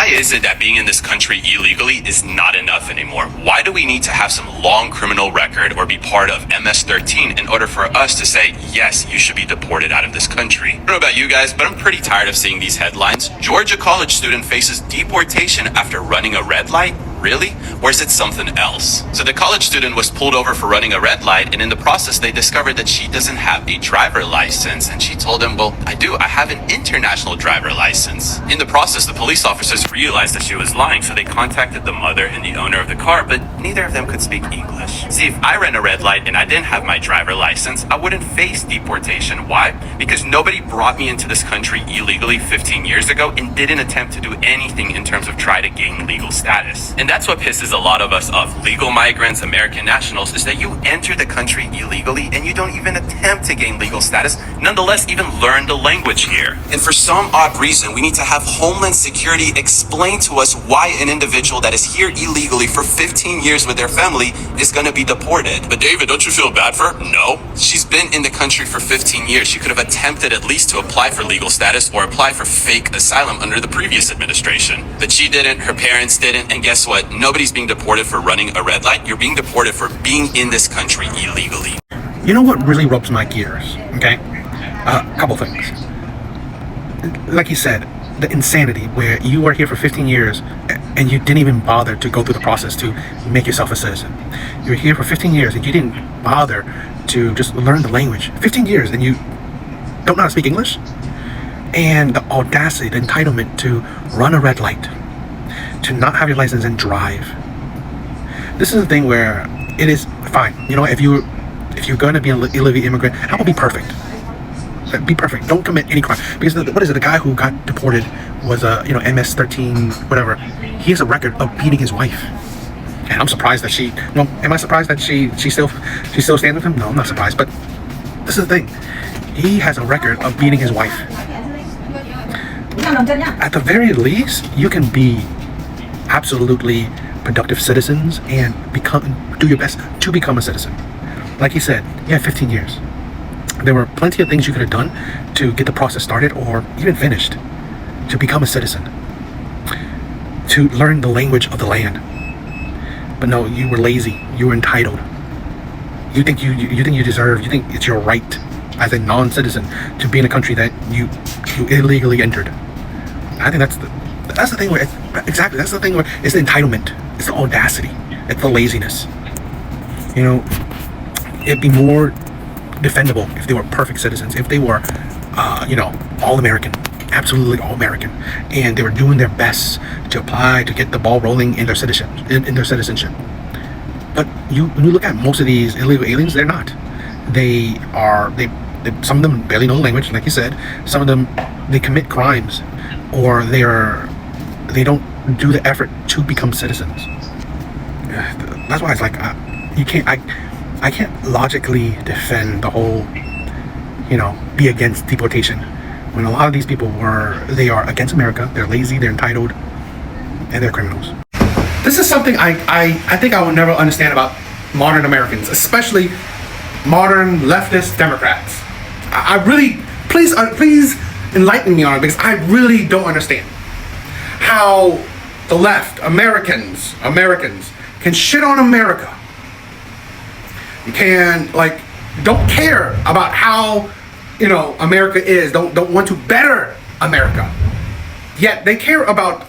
is it that being in this country illegally is not enough anymore? Why do we need to have some long criminal record or be part of MS-13 in order for us to say, yes, you should be deported out of this country? I don't know about you guys, but I'm pretty tired of seeing these headlines. Georgia college student faces deportation after running a red light? Really? Or is it something else? So the college student was pulled over for running a red light, and in the process they discovered that she doesn't have a driver license, and she told them, well, I do, I have an international driver license. In the process, the police officers realized that she was lying, so they contacted the mother and the owner of the car, but neither of them could speak English. See, if I ran a red light and I didn't have my driver license, I wouldn't face deportation. Why? Because nobody brought me into this country illegally 15 years ago and didn't attempt to do anything in terms of try to gain legal status. And that's what pisses a lot of us off, legal migrants, American nationals, is that you enter the country illegally and you don't even attempt to gain legal status, nonetheless even learn the language here. And for some odd reason, we need to have Homeland Security explain to us why an individual that is here illegally for 15 years with their family is going to be deported. But David, don't you feel bad for her? No. She's been in the country for 15 years. She could have attempted at least to apply for legal status or apply for fake asylum under the previous administration. But she didn't, her parents didn't, and guess what? Nobody's being deported for running a red light. You're being deported for being in this country illegally. You know what really rubs my gears, okay? A couple things. Like you said, the insanity where you are here for 15 years and you didn't even bother to go through the process to make yourself a citizen. You're here for 15 years and you didn't bother to just learn the language. 15 years and you don't know how to speak English? And the audacity, the entitlement to run a red light, to not have your license and drive. This is the thing where it is fine. You know, if you're going to be an illegal immigrant, I will be perfect. Be perfect. Don't commit any crime. Because what is it? The guy who got deported was a MS-13 whatever. He has a record of beating his wife, and I'm surprised that she. No, am I surprised that she still stands with him? No, I'm not surprised. But this is the thing. He has a record of beating his wife. At the very least, you can be absolutely productive citizens and do your best to become a citizen. Like he said, you had 15 years. There were plenty of things you could have done to get the process started or even finished to become a citizen, to learn the language of the land. But no, you were lazy. You were entitled. You think you deserve. You think it's your right as a non-citizen to be in a country that you illegally entered. I think that's the thing where that's the thing where it's the entitlement, it's the audacity, it's the laziness. You know, it'd be more defendable if they were perfect citizens, if they were all American, absolutely all American, and they were doing their best to apply to get the ball rolling in their citizenship. But when you look at most of these illegal aliens, they're not. They some of them barely know the language, like you said. Some of them, they commit crimes, or they don't do the effort to become citizens. That's why it's like I can't logically defend the whole, be against deportation when a lot of these people they are against America. They're lazy, they're entitled, and they're criminals. This is something I think I will never understand about modern Americans, especially modern leftist Democrats. I really, please enlighten me on it, because I really don't understand how the left, Americans can shit on America. You can don't care about how America is, don't want to better America, yet they care about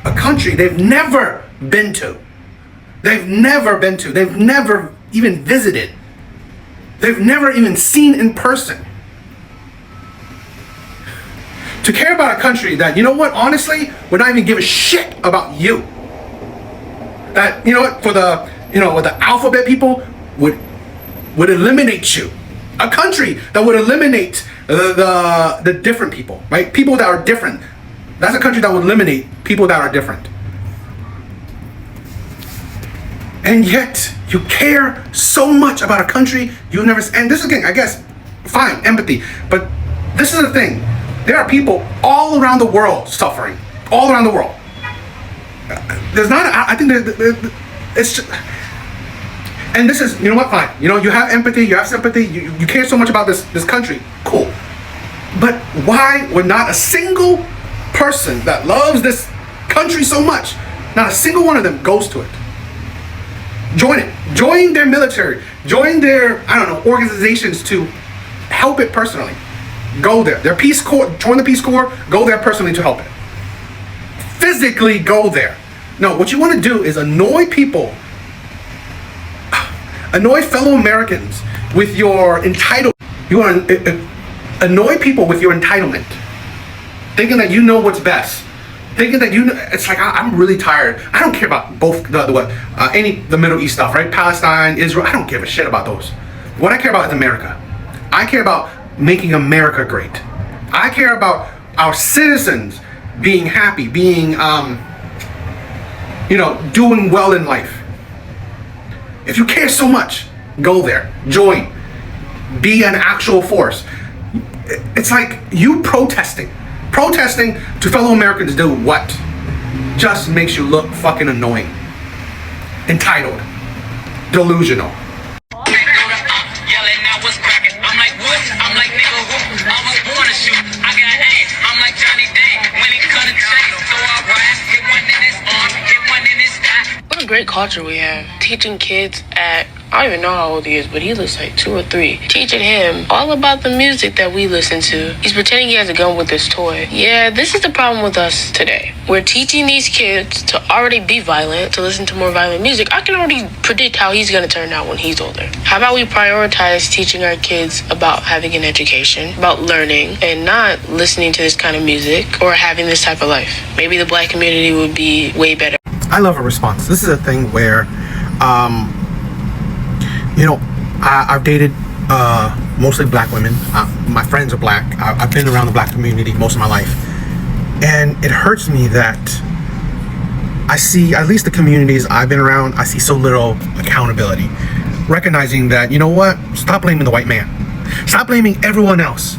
a country they've never been to, they've never even visited, they've never even seen in person. To care about a country that, honestly, would not even give a shit about you. That, for the alphabet people would eliminate you. A country that would eliminate the different people, right? People that are different. That's a country that would eliminate people that are different. And yet, you care so much about a country you've never. And this is, again, I guess, fine, empathy. But this is the thing. There are people all around the world suffering. All around the world. There's not, I think it's just, and this is, fine. You have empathy, you have sympathy, you care so much about this country. Cool. But why would not a single person that loves this country so much. Not a single one of them goes to it. Join it. Join their military. Join their, I don't know, organizations to help it personally. Go there. Their Peace Corps, join the Peace Corps, go there personally to help it. Physically go there. No, what you want to do is annoy people, annoy fellow Americans with your entitlement. You want to annoy people with your entitlement, thinking that you know what's best, thinking that you know. It's like I'm really tired. I don't care about both the Middle East stuff, right? Palestine, Israel. I don't give a shit about those. What I care about is America. I care about making America great. I care about our citizens being happy, being doing well in life. If you care so much, go there, join, be an actual force. It's like you protesting to fellow Americans do what? Just makes you look fucking annoying, entitled, delusional. Yelling out what's cracking. I'm like, what? I'm like, nigga, who? I was born to shoot. I got aim. I'm like Johnny Dang. When it cut a chain, so I rap. Hit one in his arm, hit one in his thigh. What a great culture we have. Teaching kids at, I don't even know how old he is, but he looks like 2 or 3. Teaching him all about the music that we listen to. He's pretending he has a gun with this toy. Yeah, this is the problem with us today. We're teaching these kids to already be violent, to listen to more violent music. I can already predict how he's going to turn out when he's older. How about we prioritize teaching our kids about having an education, about learning, and not listening to this kind of music or having this type of life? Maybe the black community would be way better. I love a response. This is a thing where, I've dated mostly black women. My friends are black. I've been around the black community most of my life. And it hurts me that I see, at least the communities I've been around, I see so little accountability. Recognizing that, you know what? Stop blaming the white man. Stop blaming everyone else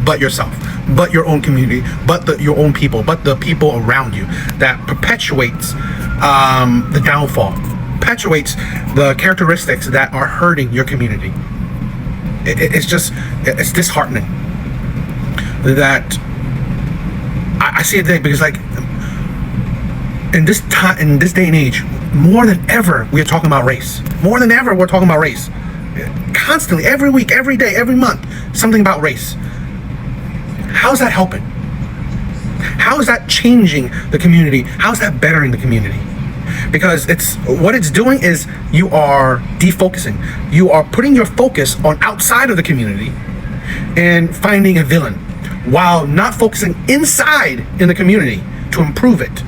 but yourself, but your own community, but your own people, but the people around you. That perpetuates the downfall, perpetuates the characteristics that are hurting your community. It's disheartening that I see it today, because like in this day and age, more than ever we are talking about race. More than ever we're talking about race. Constantly, every week, every day, every month, something about race. How's that helping? How is that changing the community? How's that bettering the community? Because what it's doing is you are defocusing. You are putting your focus on outside of the community and finding a villain, while not focusing inside in the community to improve it,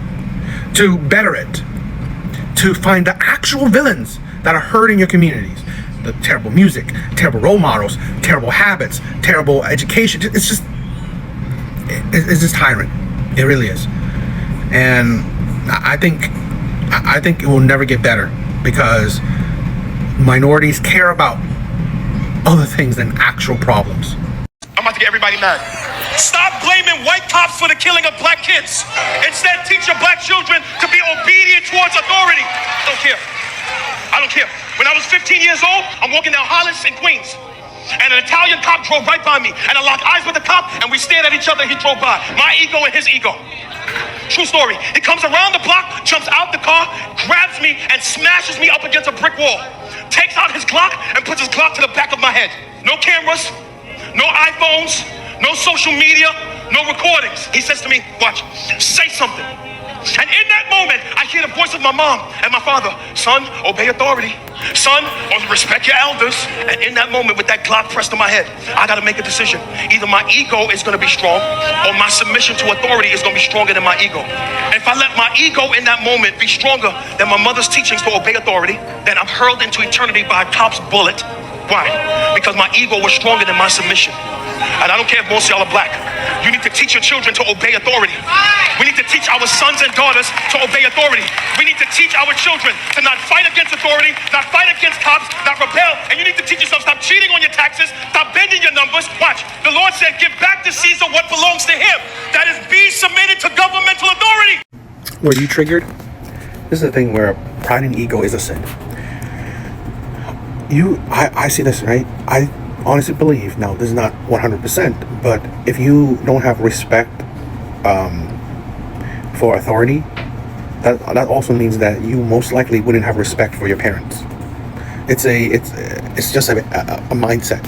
to better it, to find the actual villains that are hurting your communities. The terrible music, terrible role models, terrible habits, terrible education. It's just tyrant. It really is. And I think it will never get better, because minorities care about other things than actual problems. I'm about to get everybody mad. Stop blaming white cops for the killing of black kids. Instead, teach your black children to be obedient towards authority. I don't care. When I was 15 years old, I'm walking down Hollis in Queens, and an Italian cop drove right by me, and I locked eyes with the cop, and we stared at each other, and he drove by. My ego and his ego. True story. He comes around the block, jumps out the car, grabs me, and smashes me up against a brick wall. Takes out his Glock and puts his Glock to the back of my head. No cameras, no iPhones, no social media, no recordings. He says to me, watch, say something. And in that moment, I hear the voice of my mom and my father. Son, obey authority. Son, respect your elders. And in that moment, with that Glock pressed to my head, I got to make a decision. Either my ego is going to be strong, or my submission to authority is going to be stronger than my ego. And if I let my ego in that moment be stronger than my mother's teachings to obey authority, then I'm hurled into eternity by a cop's bullet. Why? Because my ego was stronger than my submission. And I don't care if most of y'all are black. You need to teach your children to obey authority. We need to teach our sons and daughters to obey authority. We need to teach our children to not fight against authority, not fight against cops, not rebel. And you need to teach yourself, stop cheating on your taxes, stop bending your numbers. Watch, the Lord said, give back to Caesar what belongs to him. That is, be submitted to governmental authority. Were you triggered? This is the thing where pride and ego is a sin. I see this, right? I honestly believe, now this is not 100%, but if you don't have respect for authority, that also means that you most likely wouldn't have respect for your parents. It's just a mindset.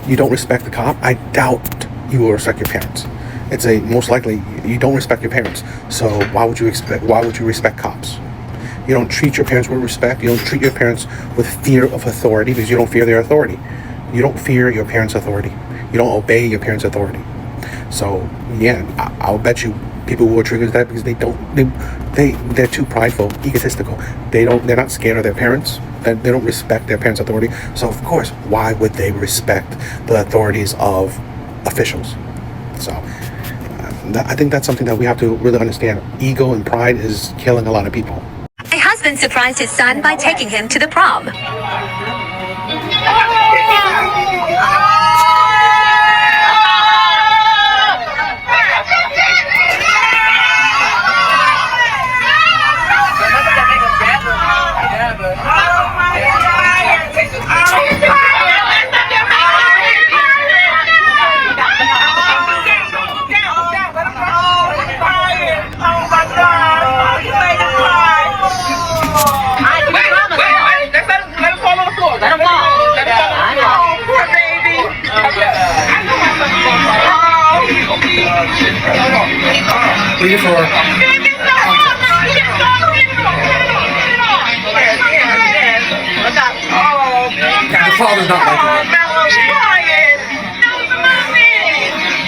You don't respect the cop, I doubt you will respect your parents. It's a most likely you don't respect your parents. So why would you respect cops? You don't treat your parents with respect. You don't treat your parents with fear of authority because you don't fear their authority. You don't fear your parents' authority. You don't obey your parents' authority. So yeah, I'll bet you people will trigger that because they're too prideful, egotistical. They're not scared of their parents. They don't respect their parents' authority. So of course, why would they respect the authorities of officials? So I think that's something that we have to really understand. Ego and pride is killing a lot of people. My husband surprised his son by taking him to the prom. Leave it for the father's not like that.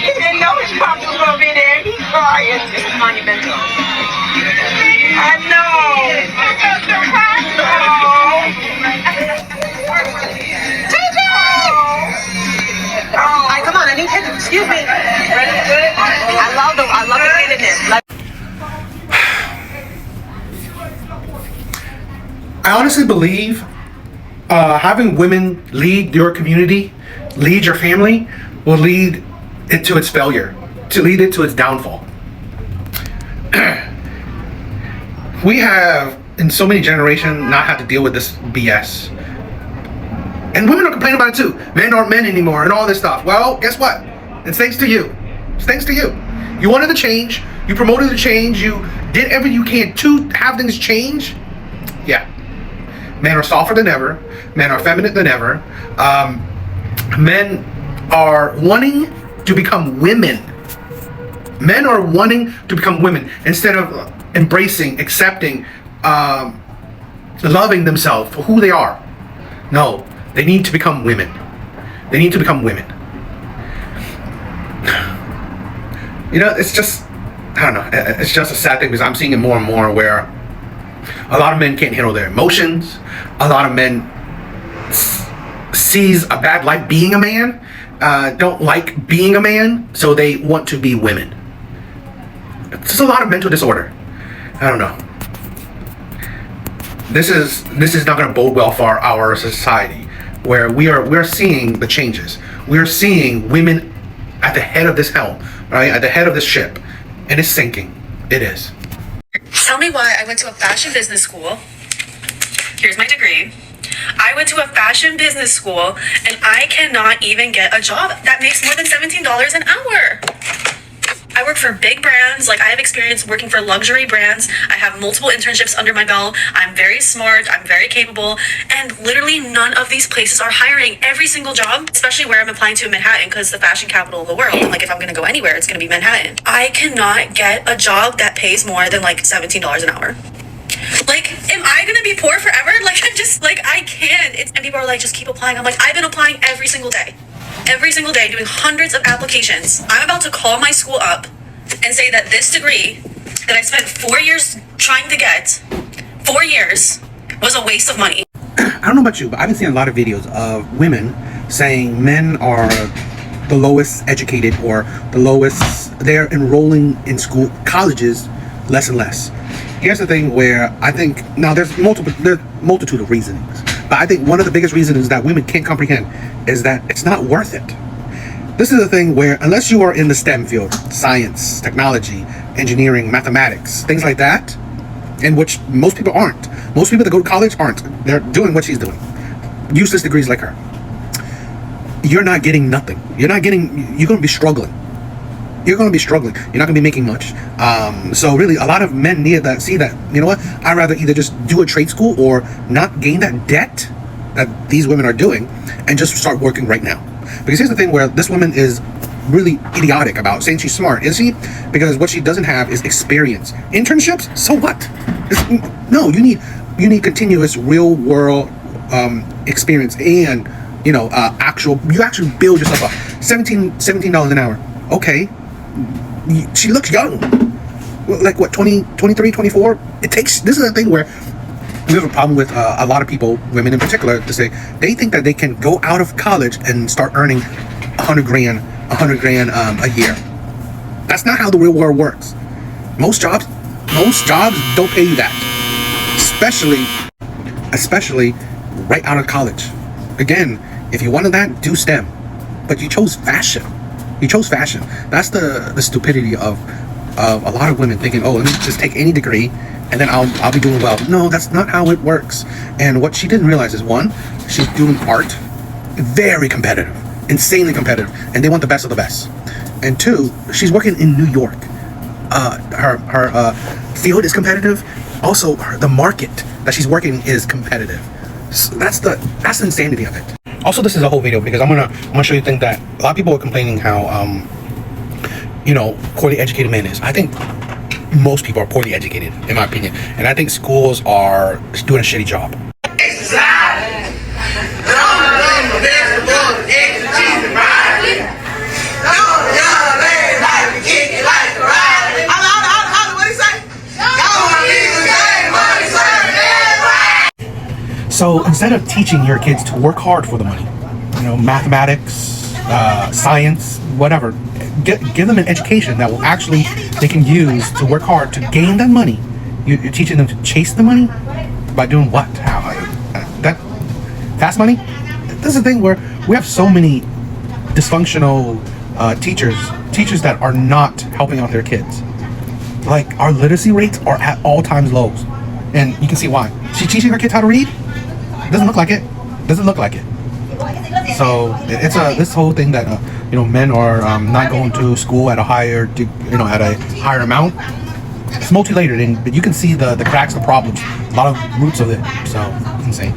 He didn't know his pop was gonna be there. He's crying. It's monumental. I know. All right, come on. I need him. Excuse me. I love the candidness. I honestly believe having women lead your community, lead your family, will lead it to its failure, to lead it to its downfall. We have, in so many generations, not had to deal with this BS. And women are complaining about it too. Men aren't men anymore and all this stuff. Well, guess what? It's thanks to you. It's thanks to you. You wanted the change. You promoted the change. You did everything you can to have things change. Yeah. Men are softer than ever. Men are feminine than ever. Men are wanting to become women. Men are wanting to become women instead of embracing, accepting, loving themselves for who they are. No, they need to become women. They need to become women. You know, it's just, I don't know, it's just a sad thing because I'm seeing it more and more where a lot of men can't handle their emotions. A lot of men sees a bad life being a man, don't like being a man, so they want to be women. It's just a lot of mental disorder. I don't know. This is not going to bode well for our society, where we're seeing the changes. We're seeing women at the head of this helm, right? At the head of this ship, and it's sinking. It is. Tell me why I went to a fashion business school. Here's my degree. I went to a fashion business school and I cannot even get a job that makes more than $17 an hour. I work for big brands. Like, I have experience working for luxury brands. I have multiple internships under my belt. I'm very smart. I'm very capable. And literally none of these places are hiring. Every single job, especially where I'm applying to in Manhattan, because the fashion capital of the world. And like, if I'm going to go anywhere, it's going to be Manhattan. I cannot get a job that pays more than like $17 an hour. Like, am I gonna be poor forever? Like, I'm just, like, I can't. And people are like, just keep applying. I'm like, I've been applying every single day, doing hundreds of applications. I'm about to call my school up and say that this degree that I spent 4 years trying to get, 4 years, was a waste of money. I don't know about you, but I've been seeing a lot of videos of women saying men are the lowest educated or the lowest, they're enrolling in school, colleges, less and less. Here's the thing where I think, now there's multitude of reasonings, but I think one of the biggest reasons that women can't comprehend is that it's not worth it. This is the thing where unless you are in the STEM field, science, technology, engineering, mathematics, things like that, in which most people aren't. Most people that go to college aren't. They're doing what she's doing. Useless degrees like her. You're not getting nothing. You're going to be struggling. you're going to be struggling. You're not going to be making much. So really, a lot of men need that. See that, you know what? I'd rather either just do a trade school or not gain that debt that these women are doing and just start working right now. Because here's the thing where this woman is really idiotic about saying she's smart, is she? Because what she doesn't have is experience. Internships? So what? No, you need continuous real world experience and you actually build yourself up. $17 an hour. Okay. She looks young. Like what, 20, 23, 24? This is the thing where we have a problem with a lot of people, women in particular, to say they think that they can go out of college and start earning $100 grand a year. That's not how the real world works. Most jobs don't pay you that, especially right out of college. Again, if you wanted that, do STEM, but you chose fashion. That's the stupidity of a lot of women thinking, oh, let me just take any degree and then I'll be doing well. No, that's not how it works. And what she didn't realize is, one, she's doing art, very competitive, insanely competitive, and they want the best of the best. And two, she's working in New York. Her field is competitive. Also, the market that she's working is competitive. So that's the insanity of it. Also, this is a whole video because I'm gonna show you things that a lot of people are complaining how poorly educated men is. I think most people are poorly educated, in my opinion, and I think schools are doing a shitty job. So instead of teaching your kids to work hard for the money, mathematics, science, whatever, give them an education that will actually they can use to work hard to gain that money. You're teaching them to chase the money by doing what? How? That fast money? This is the thing where we have so many dysfunctional teachers that are not helping out their kids. Like, our literacy rates are at all-time lows, and you can see why. She's teaching her kids how to read. Doesn't look like it. So it's this whole thing that men are not going to school at a higher amount. It's multi-layered, but you can see the cracks, the problems, a lot of roots of it. So insane.